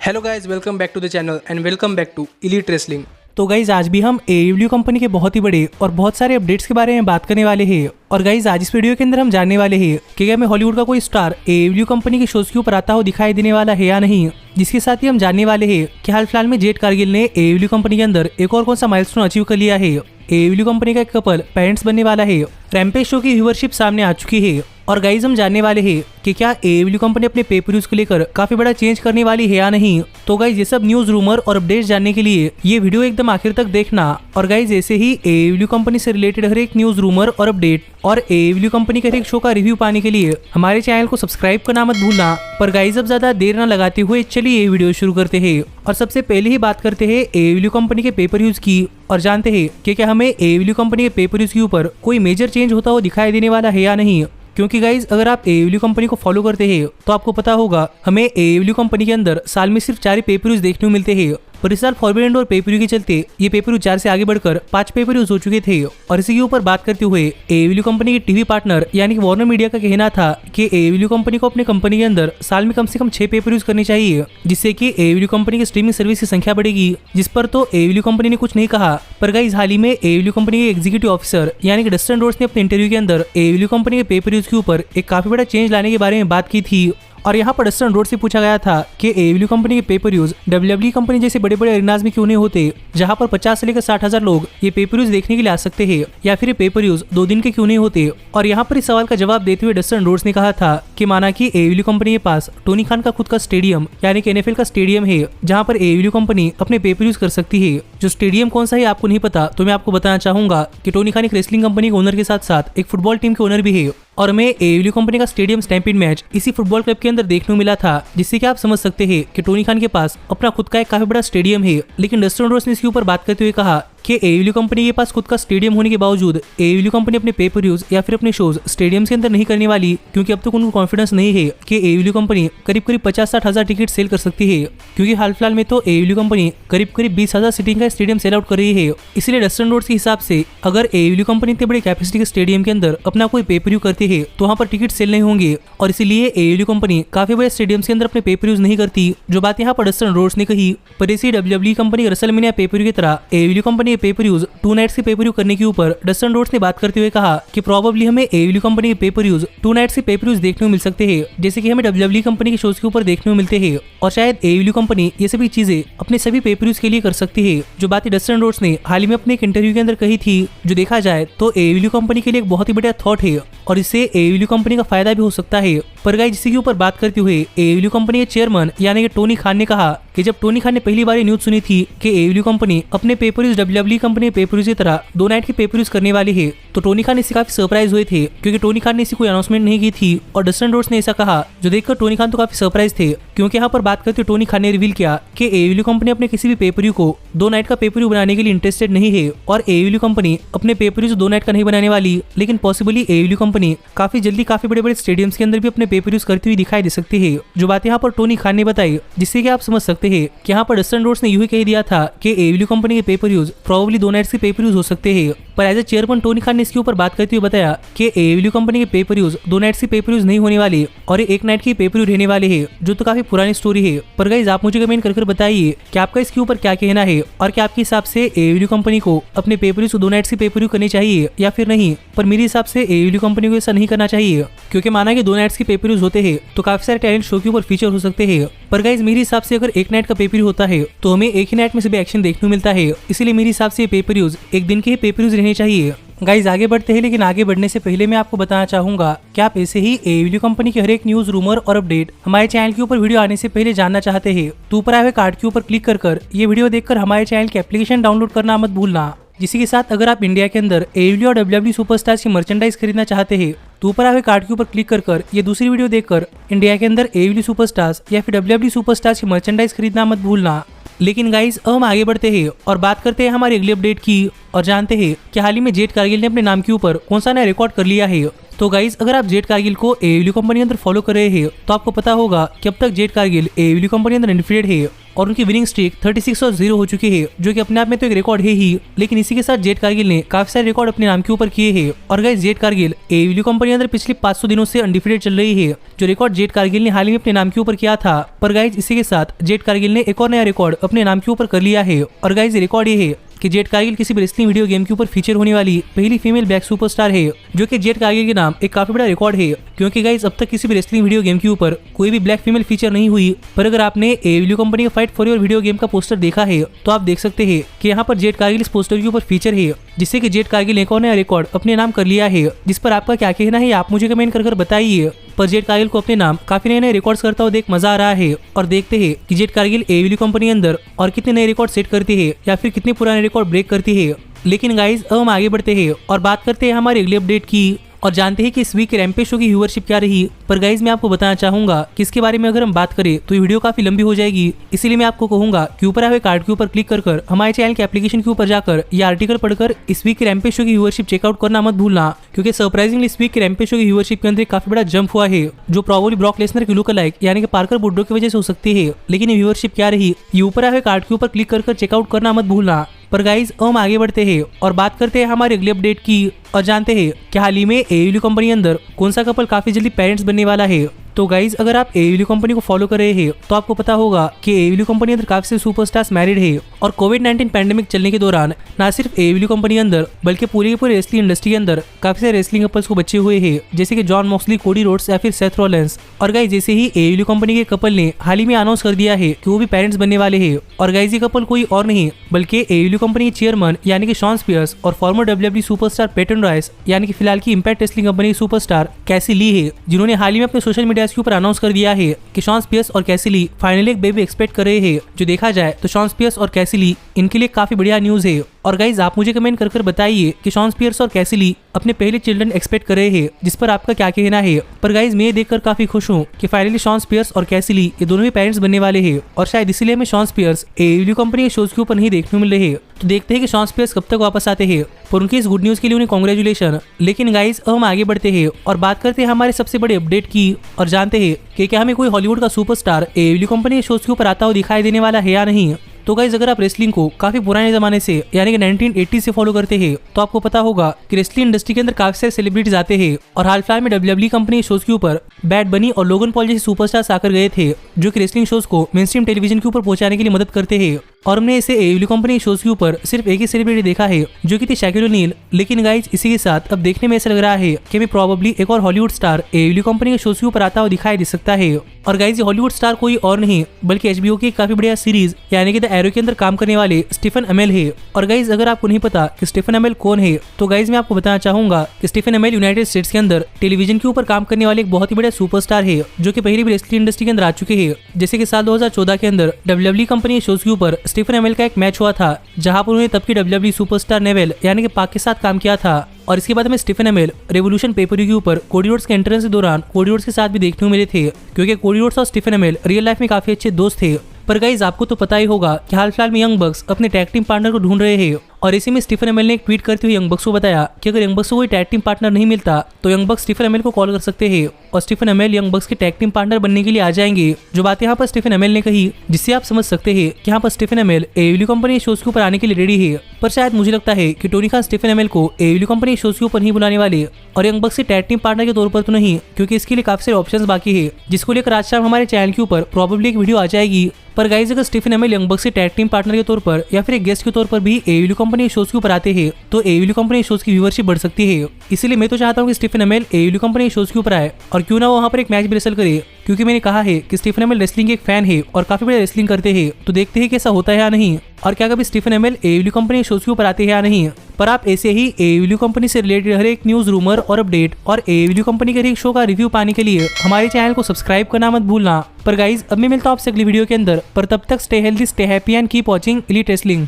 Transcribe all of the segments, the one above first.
Hello guys, welcome back to the channel and welcome back to Elite Wrestling. तो guys आज भी हम AEW company के बहुत ही बड़े और बहुत सारे अपडेट्स के बारे में बात करने वाले हैं। और गाइज आज इस वीडियो के अंदर हम जानने वाले हैं कि क्या हमें हॉलीवुड का कोई स्टार AEW कंपनी के शोज के ऊपर आता हुआ दिखाई देने वाला है या नहीं। जिसके साथ ही हम जानने वाले हैं कि हाल फिलहाल में जेड कारगिल ने AEW कंपनी के अंदर एक और कौन सा माइलस्टोन अचीव कर लिया है। AEW कंपनी का एक कपल पेरेंट्स बनने वाला है। रैम्पेज शो की व्यूअरशिप सामने आ चुकी है। और गाइज हम जानने वाले हैं कि क्या AEW कंपनी अपने पे पर व्यूज को लेकर काफी बड़ा चेंज करने वाली है या नहीं। तो गाइज ये सब न्यूज, रूमर और अपडेट्स जानने के लिए ये वीडियो एकदम आखिर तक देखना। और गाइज ऐसे ही AEW कंपनी से रिलेटेड हर एक न्यूज, रूमर और अपडेट और AEW कंपनी के हर एक शो का रिव्यू पाने के लिए हमारे चैनल को सब्सक्राइब करना मत भूलना। पर गाइज अब ज्यादा देर न लगाते हुए चलिए ये वीडियो शुरू करते हैं। और सबसे पहले ही बात करते हैं AEW कंपनी के पे पर व्यूज की और जानते हैं कि क्या हमें AEW कंपनी के पे पर व्यूज के ऊपर कोई मेजर चेंज होता हुआ दिखाई देने वाला है या नहीं। क्योंकि गाइज अगर आप AEW कंपनी को फॉलो करते हैं तो आपको पता होगा हमें AEW कंपनी के अंदर साल में सिर्फ 4 पे पर व्यूज देखने को मिलते हैं। पर इस साल फॉरबिडन डोर पे पर व्यू के चलते ये पे पर व्यू 4 से आगे बढ़कर 5 पे पर व्यूज हो चुके थे। और इसी के ऊपर बात करते हुए AEW कंपनी के टीवी पार्टनर यानी कि वार्नर मीडिया का कहना था कि AEW कंपनी को अपने कंपनी के अंदर साल में कम से कम 6 पे पर व्यूज करने चाहिए, जिससे कि AEW कंपनी की स्ट्रीमिंग सर्विस की संख्या बढ़ेगी। जिस पर तो AEW कंपनी ने कुछ नहीं कहा। पर गाइस हाल ही में AEW कंपनी के एग्जीक्यूटिव ऑफिसर यानी कि डस्टिन रोड्स ने अपने इंटरव्यू के अंदर AEW कंपनी के पे पर व्यूज के ऊपर एक काफी बड़ा चेंज लाने के बारे में बात की थी। और यहाँ पर डस्टिन रोड्स से पूछा गया था कि AEW कंपनी के पे पर व्यूज WWE कंपनी जैसे बड़े बड़े अरीनाज में क्यों नहीं होते, जहाँ पर 50 से लेकर 60,000 लोग ये पे पर व्यूज देखने के लिए आ सकते हैं, या फिर ये पे पर व्यूज 2 दिन के क्यों नहीं होते। और यहाँ पर इस सवाल का जवाब देते हुए डस्टिन रोड्स ने कहा था कि माना कि AEW कंपनी के पास टोनी खान का खुद का स्टेडियम यानी कि NFL का स्टेडियम है, जहाँ पर AEW कंपनी अपने पे पर व्यूज कर सकती है। जो स्टेडियम कौन सा है आपको नहीं पता, तो मैं आपको बताना चाहूंगा कि टोनी खान एक रेसलिंग कंपनी के ओनर के साथ साथ एक फुटबॉल टीम के ओनर भी है। और हमें AEW कंपनी का स्टेडियम स्टैम्पीड मैच इसी फुटबॉल क्लब के अंदर देखने को मिला था, जिससे कि आप समझ सकते हैं कि टोनी खान के पास अपना खुद का एक काफी बड़ा स्टेडियम है। लेकिन डस्टिन रोड्स ने इसके ऊपर बात करते हुए कहा कि AEW कंपनी के पास खुद का स्टेडियम होने के बावजूद AEW कंपनी अपने पे पर व्यूज या फिर अपने शोज स्टेडियम के अंदर नहीं करने वाली, क्योंकि अब तक उनको कॉन्फिडेंस नहीं है कि AEW कंपनी करीब 50-60 हजार टिकट सेल कर सकती है। क्योंकि हाल फिलहाल में तो AEW कंपनी करीब 20,000 सीटिंग का स्टेडियम सेल आउट कर रही है। इसलिए डस्टिन रोड्स के हिसाब से अगर AEW कंपनी इतने बड़े कैपेसिटी के स्टेडियम के अंदर अपना कोई पे पर व्यू करती है तो वहाँ पर टिकट सेल नहीं होंगे। और इसीलिए AEW कंपनी काफी बड़े स्टेडियम के अंदर अपने पे पर व्यूज नहीं करती, जो बात यहाँ पर डस्टिन रोड्स ने कही। पर इसी WWE कंपनी रेसलमेनिया पे पर व्यू की तरह AEW कंपनी के पे पर व्यूज 2 नाइट्स के पे पर व्यू करने के ऊपर डस्टिन रोड्स ने बात करते हुए कहा कि प्रोबेबली हमें AEW कंपनी के पे पर व्यूज 2 नाइट्स के पे पर व्यूज देखने को मिल सकते हैं, जैसे कि हमें WWE कंपनी के शोज के ऊपर देखने को मिलते हैं। और शायद AEW कंपनी ये सभी चीजें अपने सभी पे पर व्यूज के लिए कर सकती है, जो बात डस्टिन रोड्स ने हाल ही में अपने एक इंटरव्यू के अंदर कही थी। जो देखा जाए तो AEW कंपनी के लिए एक बहुत ही बड़ा थॉट है और इससे AEW कंपनी का फायदा भी हो सकता है। पर गाइस इसी के ऊपर बात करते हुए AEW कंपनी के चेयरमैन यानी कि टोनी खान ने कहा कि जब टोनी खान ने पहली बार न्यूज सुनी थी कि AEW कंपनी अपने पे पर व्यूज WWE कंपनी पे पर व्यूज की तरह 2 नाइट के पे पर व्यूज करने वाली है, तो टोनी खान इससे काफी सरप्राइज हुए थे, क्योंकि टोनी खान ने इसी कोई अनाउंसमेंट नहीं की थी। और डस्टिन रोड्स ने ऐसा कहा, जो देखकर टोनी खान तो काफी सरप्राइज थे। क्योंकि यहाँ पर बात करते हुए टोनी खान ने रिवील किया कि AEW कंपनी अपने किसी भी पे पर व्यू को 2 नाइट का पे पर व्यू बनाने के लिए इंटरेस्टेड नहीं है। और AEW कंपनी अपने पे पर व्यू 2 नाइट का नहीं बनाने वाली, लेकिन पॉसिबली AEW कंपनी काफी जल्दी काफी बड़े बड़े स्टेडियम्स के अंदर भी अपने पे पर व्यूज करती हुई दिखाई दे सकती है। जो बात यहाँ पर टोनी खान ने बताई, जिससे कि आप समझ सकते हैं कि यहाँ पर डस्टिन रोड्स ने यूं ही कह दिया था कि AEW कंपनी के पे पर व्यूज प्रोबेबली 2 नाइट्स के पे पर व्यूज हो सकते हैं। पर as a chairman Tony Khan ने इसके ऊपर बात करते हुए बताया कि AEW कंपनी के पे पर व्यूज 2 नाइट्स के पे पर व्यूज नहीं होने वाले और 1 नाइट की पे पर व्यू रहने वाले हैं, जो तो काफी पुरानी स्टोरी है। पर गाइस आप मुझे कमेंट कर बताइए कि आपका इसके ऊपर क्या कहना है और क्या आपके हिसाब से AEW कंपनी को अपने पे पर व्यूज 2 नाइट्स के पे पर व्यू करनी चाहिए या फिर नहीं। पर मेरे हिसाब से AEW कंपनी को ऐसा नहीं करना चाहिए, क्योंकि माना कि 2 नाइट्स के पे पर व्यूज होते हैं तो काफी सारे टैलेंट शो के ऊपर फीचर हो सकते हैं। पर गाइस मेरे हिसाब से अगर 1 नाइट का पे पर व्यू होता है तो हमें एक ही नाइट में सभी एक्शन देखने को मिलता है। इसलिए मेरे हिसाब से पे पर व्यूज 1 दिन के ही पे पर व्यूज रहने चाहिए। गाइज आगे बढ़ते हैं, लेकिन आगे बढ़ने से पहले मैं आपको बताना चाहूंगा कि आप ऐसे ही AEW कंपनी की हर एक न्यूज, रूमर और अपडेट हमारे चैनल के ऊपर वीडियो आने से पहले जानना चाहते हैं तो ऊपर आए हुए कार्ड के ऊपर क्लिक कर ये वीडियो देखकर हमारे चैनल की एप्लीकेशन डाउनलोड करना मत भूलना। जिसी के साथ अगर आप इंडिया के अंदर AEW और WWE सुपरस्टार्स की मर्चेंडाइज खरीदना चाहते हैं तो ऊपर आए हुए कार्ड के ऊपर क्लिक कर ये दूसरी वीडियो देखकर इंडिया के अंदर AEW सुपरस्टार्स या फिर WWE सुपरस्टार्स की मर्चेंडाइज खरीदना मत भूलना। लेकिन गाइज अब हम आगे बढ़ते हैं और बात करते हैं हमारी अगली अपडेट की और जानते हैं कि हाल ही में जेड कारगिल ने अपने नाम के ऊपर कौन सा नया रिकॉर्ड कर लिया है। तो गाइज अगर आप जेट कारगिल को एडब्ल्यू कंपनी के अंदर फॉलो कर रहे हैं तो आपको पता होगा कि अब तक जेट कारगिल एडब्ल्यू कंपनी के अंदर अनडिफीटेड है और उनकी विनिंग स्ट्रीक 36 और 0 हो चुकी है, जो कि अपने आप में तो एक रिकॉर्ड है ही, लेकिन इसी के साथ जेट कारगिल ने काफी सारे रिकॉर्ड अपने नाम के ऊपर किए हैं। और गाइस जेट कारगिल एडब्ल्यू कंपनी के अंदर पिछले 500 दिनों से अनडिफीटेड चल रही है, जो रिकॉर्ड जेट कारगिल ने हाल ही में अपने नाम के ऊपर किया था। पर गाइस इसी के साथ जेट कारगिल ने एक और नया रिकॉर्ड अपने नाम के ऊपर कर लिया है। और गाइस रिकॉर्ड ये है कि जेट कारगिल किसी भी रेसलिंग वीडियो गेम के ऊपर फीचर होने वाली पहली फीमेल ब्लैक सुपरस्टार है, जो कि जेट कारगिल के नाम एक काफी बड़ा रिकॉर्ड है, क्योंकि गाइस अब तक किसी भी रेसलिंग वीडियो गेम के ऊपर कोई भी ब्लैक फीमेल फीचर नहीं हुई। पर अगर आपने एडब्ल्यू कंपनी का fight for your video game का पोस्टर देखा है तो आप देख सकते हैं कि यहाँ पर जेट कारगिल इस पोस्टर के ऊपर फीचर है, जिससे कि जेट कारगिल ने एक और नया रिकॉर्ड अपने नाम कर लिया है। जिस पर आपका क्या कहना है आप मुझे कमेंट कर बताइए। पर जेट कारगिल को अपने नाम काफी नए नए रिकॉर्ड्स करता हुआ देख मजा आ रहा है, और देखते हैं कि जेट कारगिल एडब्ल्यू कंपनी के अंदर और कितने नए रिकॉर्ड सेट करती है या फिर कितने पुराने रिकॉर्ड ब्रेक करती है। लेकिन गाइज अब हम आगे बढ़ते हैं और बात करते हैं हमारे अगले अपडेट की और जानते हैं कि इस वीक रैम्पेज शो की व्यूअरशिप क्या रही। पर गाइज मैं आपको बताना चाहूंगा कि इसके बारे में अगर हम बात करें तो ये वीडियो काफी लंबी हो जाएगी, इसीलिए मैं आपको कहूंगा कि ऊपर आए हुए कार्ड के ऊपर क्लिक कर हमारे चैनल के एप्लीकेशन के ऊपर जाकर ये आर्टिकल पढ़कर इस वीक रैम्पेज शो की व्यूअरशिप चेकआउट करना मत भूलना, क्योंकि सरप्राइजिंगली इस वीक रैम्पेज शो की व्यूअरशिप के अंदर काफी बड़ा जंप हुआ है, जो प्रोबेबली ब्रॉक लेसनर की लुक अलाइक यानी कि पार्कर बुड्रो की वजह से हो सकती है। लेकिन ये व्यूअरशिप क्या रही ये ऊपर आए हुए कार्ड के ऊपर क्लिक कर चेकआउट करना मत भूलना। पर गाइज हम आगे बढ़ते हैं और बात करते हैं हमारे अगले अपडेट की और जानते हैं कि हाल ही में एडब्ल्यू कंपनी के अंदर कौन सा कपल काफी जल्दी पेरेंट्स बनने वाला है। तो गाइज अगर आप एडब्ल्यू कंपनी को फॉलो कर रहे हैं तो आपको पता होगा कि एडब्ल्यू कंपनी अंदर काफी से सुपरस्टार्स मैरिड है, और कोविड-19 पैंडेमिक चलने के दौरान ना सिर्फ एडब्ल्यू कंपनी के अंदर बल्कि पूरी की पूरी रेसलिंग इंडस्ट्री के अंदर काफी सारे रेसलिंग कपल्स को बच्चे हुए हैं, जैसे कि जॉन मॉक्सली, कोडी रोड्स या फिर सेथ रॉलिंस। और गाइज जैसे ही एडब्ल्यू कंपनी के कपल ने हाल ही में अनाउंस कर दिया है कि वो भी पेरेंट्स बनने वाले हैं। और गाइज ये कपल कोई और नहीं बल्कि एडब्ल्यू कंपनी के चेयरमैन यानी कि शॉन स्पियर्स और former WWE superstar Peyton Royce यानी कि फिलहाल की इंपैक्ट रेसलिंग कंपनी की सुपरस्टार कैसी ली है, जिन्होंने हाल ही में अपने सोशल मीडिया के ऊपर अनाउंस कर दिया है कि शॉन स्पियर्स और कैसी ली फाइनली एक बेबी एक्सपेक्ट कर रहे हैं। जो देखा जाए तो शॉन स्पियर्स और कैसी ली इनके लिए काफी बढ़िया न्यूज है। और गाइज आप मुझे कमेंट कर बताइए कि शॉन स्पियर्स और कैसी ली अपने पहले चिल्ड्रन एक्सपेक्ट कर रहे हैं, जिस पर आपका क्या कहना है। पर गाइज मैं देखकर काफी खुश हूँ कि फाइनली शॉन स्पियर्स और कैसी ली ये दोनों भी पेरेंट्स बनने वाले हैं, और शायद इसीलिए हमें शॉन स्पियर्स एडब्ल्यू कंपनी के शोज के ऊपर नहीं देखने मिल रहे हैं। तो देखते हैं कि शॉन स्पियर्स कब तक वापस आते हैं, पर उनकी इस गुड न्यूज के लिए उन्हें कांग्रेचुलेशन। लेकिन गाइज अब हम आगे बढ़ते हैं और बात करते हैं हमारे सबसे बड़े अपडेट की और जानते हैं कि क्या हमें कोई हॉलीवुड का सुपरस्टार एडब्ल्यू कंपनी के शोज के ऊपर आता हुआ दिखाई देने वाला है या नहीं। तो गाइज अगर आप रेसलिंग को काफी पुराने जमाने से यानी कि 1980 से फॉलो करते हैं तो आपको पता होगा कि रेसलिंग इंडस्ट्री के अंदर काफी सारे सेलिब्रिटीज आते हैं, और हाल फिलहाल में डब्ल्यूडब्ल्यूई कंपनी शोज के ऊपर बैड बनी और लोगन पॉल जैसे सुपरस्टार्स आकर गए थे, जो कि रेसलिंग शोज को मेन स्ट्रीम टेलीविजन के ऊपर पहुंचाने के लिए मदद करते हैं। और हमने इसे एडब्ल्यू कंपनी शोज के ऊपर सिर्फ एक ही सेलिब्रिटी देखा है, जो कि थी शैकिल ओनील। लेकिन गाइज इसी के साथ अब देखने में ऐसा लग रहा है कि हमें प्रोबेबली एक और हॉलीवुड स्टार एडब्ल्यू कंपनी के शोज के ऊपर आता हुआ दिखाई दे सकता है। और गाइज ये हॉलीवुड स्टार कोई और नहीं बल्कि एचबीओ की काफी बढ़िया सीरीज यानी कि द एरो के अंदर काम करने वाले स्टीफन अमेल है। और गाइज अगर आपको नहीं पता कि स्टीफन अमेल कौन है तो गाइज मैं आपको बताना चाहूंगा कि स्टीफन अमेल यूनाइटेड स्टेट्स के अंदर टेलीविजन के ऊपर काम करने वाले एक बहुत ही बड़ा सुपरस्टार है, जो कि पहले भी रेसलिंग इंडस्ट्री के अंदर आ चुके हैं। जैसे कि साल 2014 के अंदर डब्ल्यूडब्ल्यूई कंपनी शोज के ऊपर स्टीफन अमेल का एक मैच हुआ था, जहां पर उन्होंने तब की डब्ल्यूडब्ल्यूई सुपरस्टार नेवेल यानी कि पाक के साथ काम किया था। और इसके बाद हमें स्टीफन अमेल रेवोल्यूशन पेपर के ऊपर कोडी रोड्स के एंट्रेंस के दौरान कोडी रोड्स के साथ भी देखने को मिले थे, क्योंकि कोडी रोड्स और स्टीफन अमेल रियल लाइफ में काफी अच्छे दोस्त थे। पर गाइज आपको तो पता ही होगा कि हाल फिलहाल में यंग बक्स अपने टैग टीम पार्टनर को ढूंढ रहे हैं, और इसी में स्टीफन अमेल ने एक ट्वीट करते हुए यंग बक्स को बताया कि अगर यंग बक्स को कोई टैग टीम पार्टनर नहीं मिलता तो यंग बक्स स्टीफन अमेल को कॉल कर सकते हैं, और स्टीफन अमेल यंग बक्स के टैग टीम पार्टनर बनने के लिए आ जाएंगे। जो बात यहाँ पर स्टीफन अमेल ने कही, जिससे आप समझ सकते हैं कि यहाँ पर स्टीफन अमेल एडब्ल्यू कंपनी शोज के ऊपर आने के लिए रेडी है। पर शायद मुझे लगता है कि टोनी खान स्टीफन अमेल को एडब्ल्यू कंपनी शोज के ऊपर नहीं बुलाने वाले, और यंग बक्स के टैग टीम पार्टनर के तौर पर तो नहीं, क्योंकि इसके लिए काफी सारे ऑप्शंस बाकी है, जिसको लेकर आज शाम हमारे चैनल के ऊपर प्रोबेबली एक वीडियो आ जाएगी। पर गाइज अगर स्टीफन अमेल यंग बक्स के टैग टीम पार्टनर के तौर पर या फिर एक गेस्ट के तौर पर भी एडब्ल्यू कंपनी शोज के ऊपर आते हैं तो एडब्ल्यू कंपनी शोज की व्यूअरशिप बढ़ सकती है। इसीलिए मैं तो चाहता हूँ कि स्टीफन अमेल एडब्ल्यू कंपनी शोज के ऊपर आए, और क्यों ना वो वहाँ पर एक मैच भी रेसल करे, क्योंकि मैंने कहा है कि स्टीफन अमेल रेसलिंग के एक फैन है और काफी बड़े रेसलिंग करते हैं। तो देखते हैं कि ऐसा होता है या नहीं, और क्या कभी स्टीफन अमेल एडब्ल्यू कंपनी शोज के ऊपर आते हैं या नहीं। पर आप ऐसे ही एडब्ल्यू कंपनी से रिलेटेड हर एक न्यूज, रूमर और अपडेट और एडब्ल्यू कंपनी के हर एक शो का रिव्यू पाने के लिए हमारे चैनल को सब्सक्राइब करना मत भूलना। पर गाइज अब मैं मिलता हूँ आपसे अगली वीडियो के अंदर, पर तब तक stay healthy, stay happy and keep watching elite wrestling.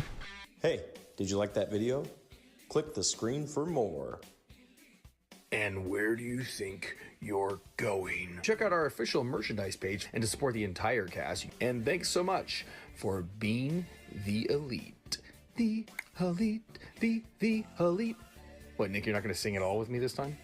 Hey, did you like that video? Click the screen for more. And where do you think you're going? Check out our official merchandise page and to support the entire cast. And thanks so much for being the elite. The elite, the elite. What, Nick, you're not going to sing it all with me this time?